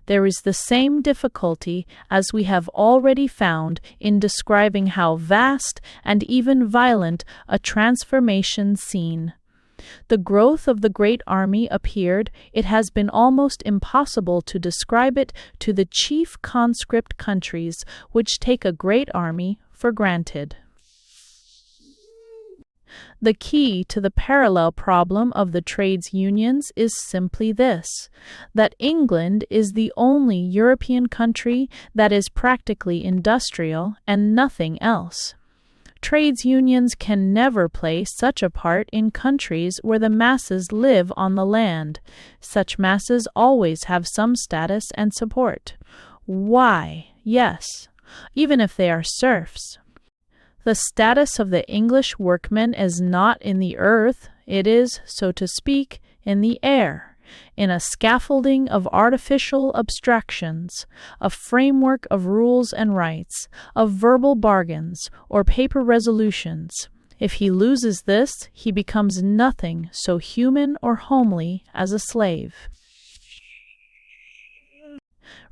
There is the same difficulty as we have already found in describing how vast and even violent a transformation scene. The growth of the great army appeared, it has been almost impossible to describe it to the chief conscript countries which take a great army for granted. The key to the parallel problem of the trades unions is simply this, that England is the only European country that is practically industrial and nothing else. Trades unions can never play such a part in countries where the masses live on the land. Such masses always have some status and support. Why? Yes, even if they are serfs. The status of the English workman is not in the earth, it is, so to speak, in the air, in a scaffolding of artificial abstractions, a framework of rules and rights, of verbal bargains, or paper resolutions. If he loses this, he becomes nothing so human or homely as a slave.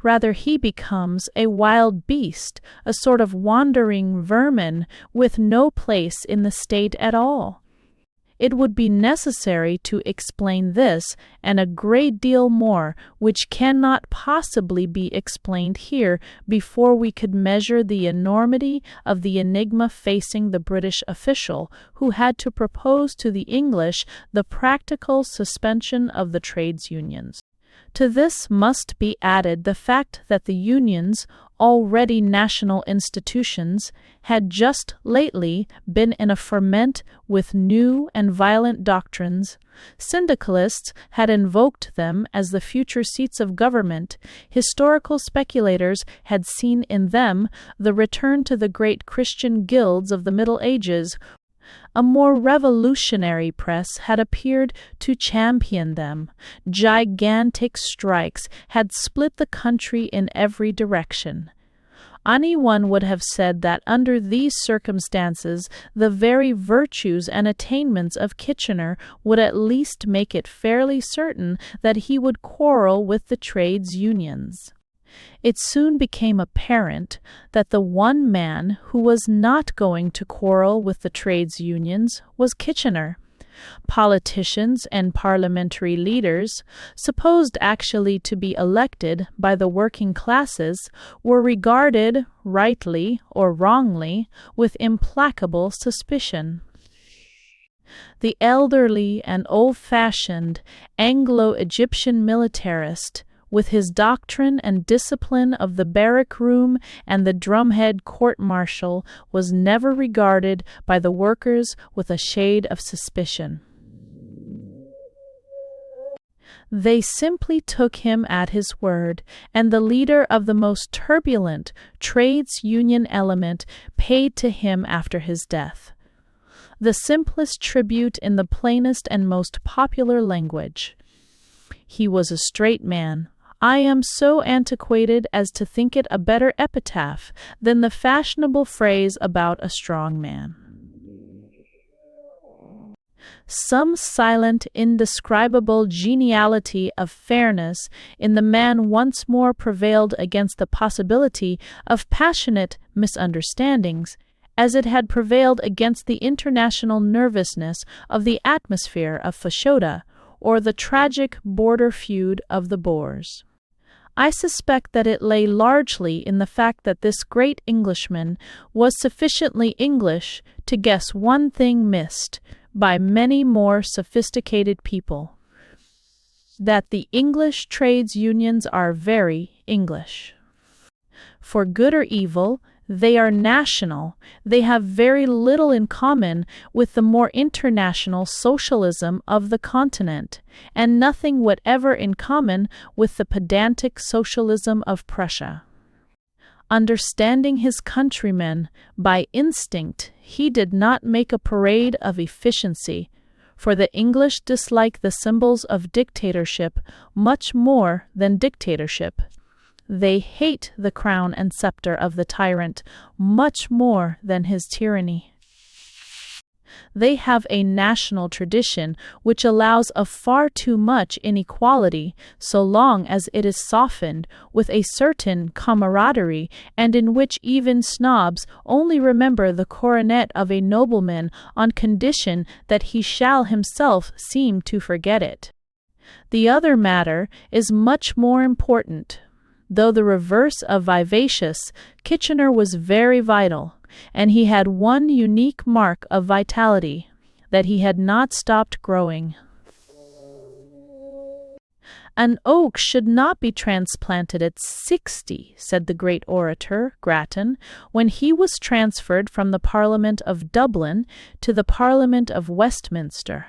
Rather, he becomes a wild beast, a sort of wandering vermin with no place in the state at all. It would be necessary to explain this and a great deal more, which cannot possibly be explained here before we could measure the enormity of the enigma facing the British official who had to propose to the English the practical suspension of the trades unions. To this must be added the fact that the unions, already national institutions, had just lately been in a ferment with new and violent doctrines. Syndicalists had invoked them as the future seats of government. Historical speculators had seen in them the return to the great Christian guilds of the Middle Ages. A more revolutionary press had appeared to champion them. Gigantic strikes had split the country in every direction. Anyone would have said that under these circumstances the very virtues and attainments of Kitchener would at least make it fairly certain that he would quarrel with the trades unions. It soon became apparent that the one man who was not going to quarrel with the trades unions was Kitchener. Politicians and parliamentary leaders, supposed actually to be elected by the working classes, were regarded, rightly or wrongly, with implacable suspicion. The elderly and old-fashioned Anglo-Egyptian militarist, with his doctrine and discipline of the barrack-room and the drumhead court-martial, was never regarded by the workers with a shade of suspicion. They simply took him at his word, and the leader of the most turbulent trades union element paid to him after his death the simplest tribute in the plainest and most popular language. He was a straight man. I am so antiquated as to think it a better epitaph than the fashionable phrase about a strong man. Some silent, indescribable geniality of fairness in the man once more prevailed against the possibility of passionate misunderstandings, as it had prevailed against the international nervousness of the atmosphere of Fashoda, or the tragic border feud of the Boers. I suspect that it lay largely in the fact that this great Englishman was sufficiently English to guess one thing missed by many more sophisticated people: that the English trades unions are very English. For good or evil, they are national. They have very little in common with the more international socialism of the continent, and nothing whatever in common with the pedantic socialism of Prussia. Understanding his countrymen by instinct, he did not make a parade of efficiency, for the English dislike the symbols of dictatorship much more than dictatorship. They hate the crown and scepter of the tyrant much more than his tyranny. They have a national tradition which allows of far too much inequality so long as it is softened with a certain camaraderie, and in which even snobs only remember the coronet of a nobleman on condition that he shall himself seem to forget it. The other matter is much more important. Though the reverse of vivacious, Kitchener was very vital, and he had one unique mark of vitality, that he had not stopped growing. An oak should not be transplanted at 60, said the great orator, Grattan, when he was transferred from the Parliament of Dublin to the Parliament of Westminster.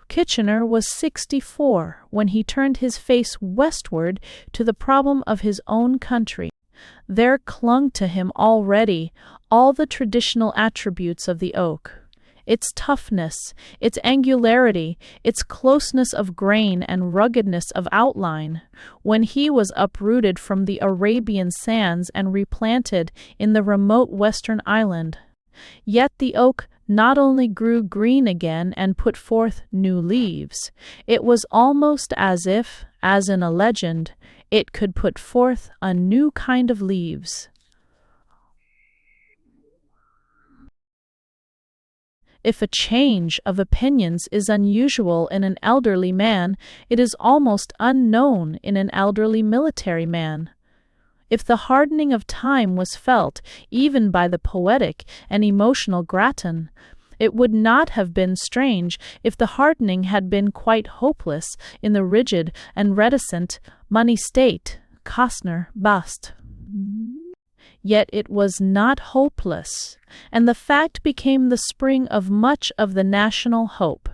Kitchener was 64 when he turned his face westward to the problem of his own country. There clung to him already all the traditional attributes of the oak: its toughness, its angularity, its closeness of grain and ruggedness of outline. When he was uprooted from the Arabian sands and replanted in the remote western island, yet the oak not only grew green again and put forth new leaves, it was almost as if, as in a legend, it could put forth a new kind of leaves. If a change of opinions is unusual in an elderly man, it is almost unknown in an elderly military man. If the hardening of time was felt even by the poetic and emotional Grattan, It would not have been strange if the hardening had been quite hopeless in the rigid and reticent money state, Kastner Bast. Yet it was not hopeless, and the fact became the spring of much of the national hope.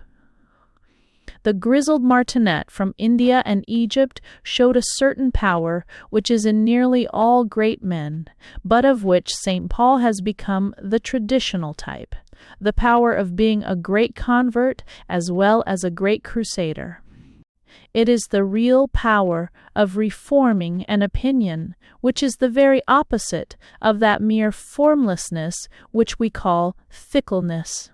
The grizzled martinet from India and Egypt showed a certain power which is in nearly all great men, but of which St. Paul has become the traditional type, the power of being a great convert as well as a great crusader. It is the real power of reforming an opinion, which is the very opposite of that mere formlessness which we call fickleness.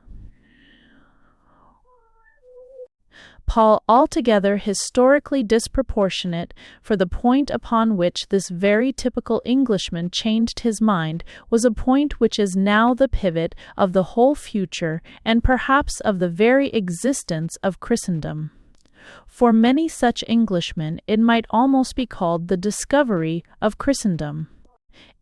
Paul, altogether historically disproportionate, for the point upon which this very typical Englishman changed his mind was a point which is now the pivot of the whole future and perhaps of the very existence of Christendom. For many such Englishmen, it might almost be called the discovery of Christendom.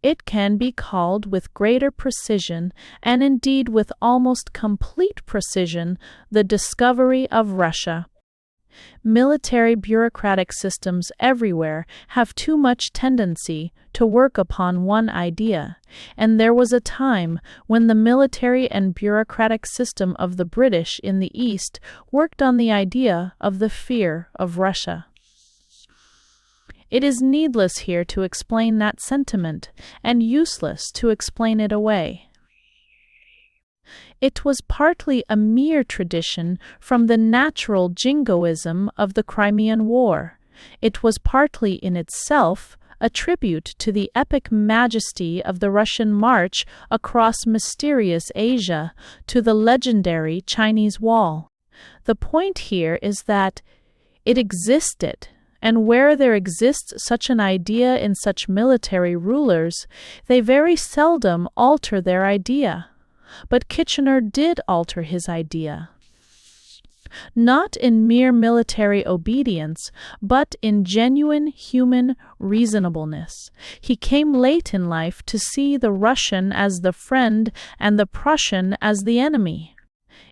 It can be called with greater precision, and indeed with almost complete precision, the discovery of Russia. Military bureaucratic systems everywhere have too much tendency to work upon one idea, and there was a time when the military and bureaucratic system of the British in the East worked on the idea of the fear of Russia. It is needless here to explain that sentiment, and useless to explain it away. It was partly a mere tradition from the natural jingoism of the Crimean War. It was partly in itself a tribute to the epic majesty of the Russian march across mysterious Asia to the legendary Chinese Wall. The point here is that it existed, and where there exists such an idea in such military rulers, they very seldom alter their idea. But Kitchener did alter his idea. Not in mere military obedience, but in genuine human reasonableness. He came late in life to see the Russian as the friend and the Prussian as the enemy.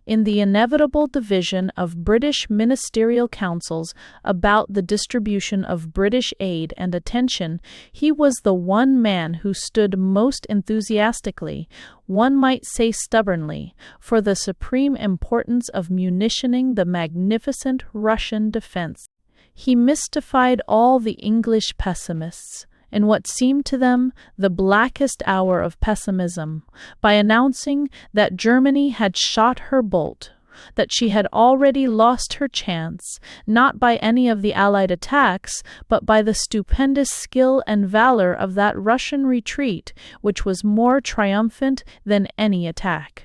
In the inevitable division of British ministerial councils about the distribution of British aid and attention, he was the one man who stood most enthusiastically, one might say stubbornly, for the supreme importance of munitioning the magnificent Russian defense. He mystified all the English pessimists, in what seemed to them the blackest hour of pessimism, by announcing that Germany had shot her bolt, that she had already lost her chance, not by any of the Allied attacks, but by the stupendous skill and valor of that Russian retreat, which was more triumphant than any attack.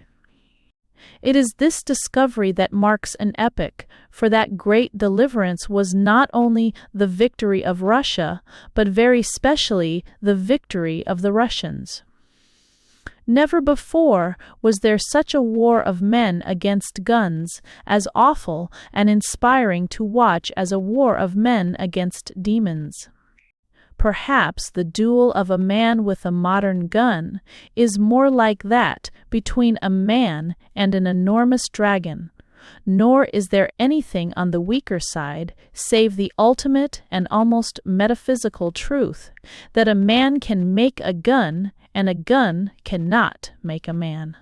It is this discovery that marks an epoch, for that great deliverance was not only the victory of Russia, but very specially the victory of the Russians. Never before was there such a war of men against guns, as awful and inspiring to watch as a war of men against demons. Perhaps the duel of a man with a modern gun is more like that between a man and an enormous dragon, nor is there anything on the weaker side save the ultimate and almost metaphysical truth that a man can make a gun and a gun cannot make a man.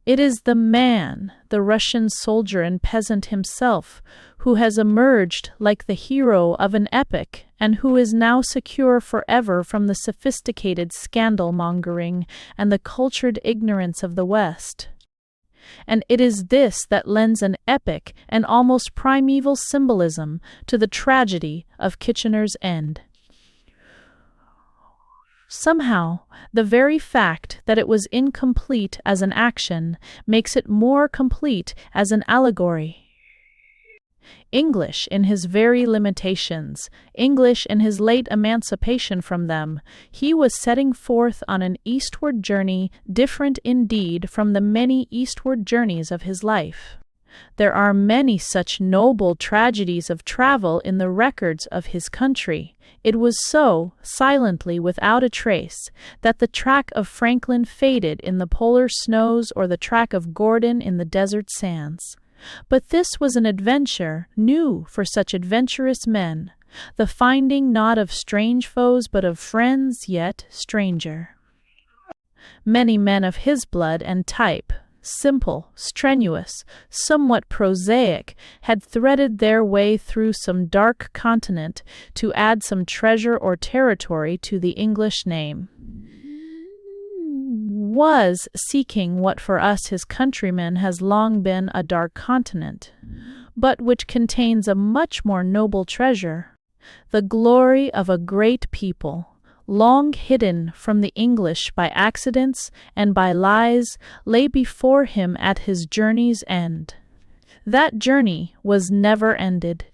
It is the man, the Russian soldier and peasant himself, who has emerged like the hero of an epic and who is now secure forever from the sophisticated scandal-mongering and the cultured ignorance of the West. And it is this that lends an epic and almost primeval symbolism to the tragedy of Kitchener's end. Somehow, the very fact that it was incomplete as an action makes it more complete as an allegory. English in his very limitations, English in his late emancipation from them, he was setting forth on an eastward journey different indeed from the many eastward journeys of his life. There are many such noble tragedies of travel in the records of his country. It was so, silently, without a trace, that the track of Franklin faded in the polar snows or the track of Gordon in the desert sands. But this was an adventure, new for such adventurous men, the finding not of strange foes but of friends yet stranger. Many men of his blood and type, simple, strenuous, somewhat prosaic, had threaded their way through some dark continent to add some treasure or territory to the English name. Was seeking what for us his countrymen has long been a dark continent, but which contains a much more noble treasure, the glory of a great people, long hidden from the English by accidents and by lies, lay before him at his journey's end. That journey was never ended.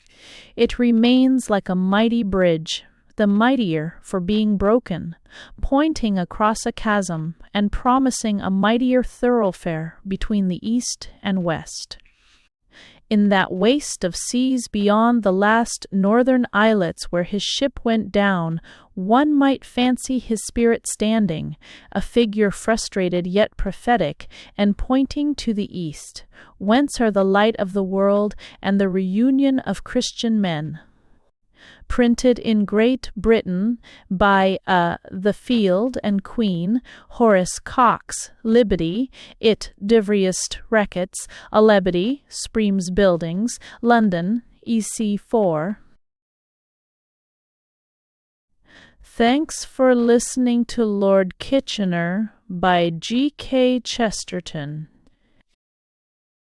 It remains like a mighty bridge, the mightier for being broken, pointing across a chasm and promising a mightier thoroughfare between the east and west. In that waste of seas beyond the last northern islets where his ship went down, one might fancy his spirit standing, a figure frustrated yet prophetic, and pointing to the east, whence are the light of the world and the reunion of Christian men. Printed in Great Britain by The Field and Queen, Horace Cox, Liberty, It Divriest Records, A Levity, Spreem's Buildings, London, EC4. Thanks for listening to Lord Kitchener by G. K. Chesterton.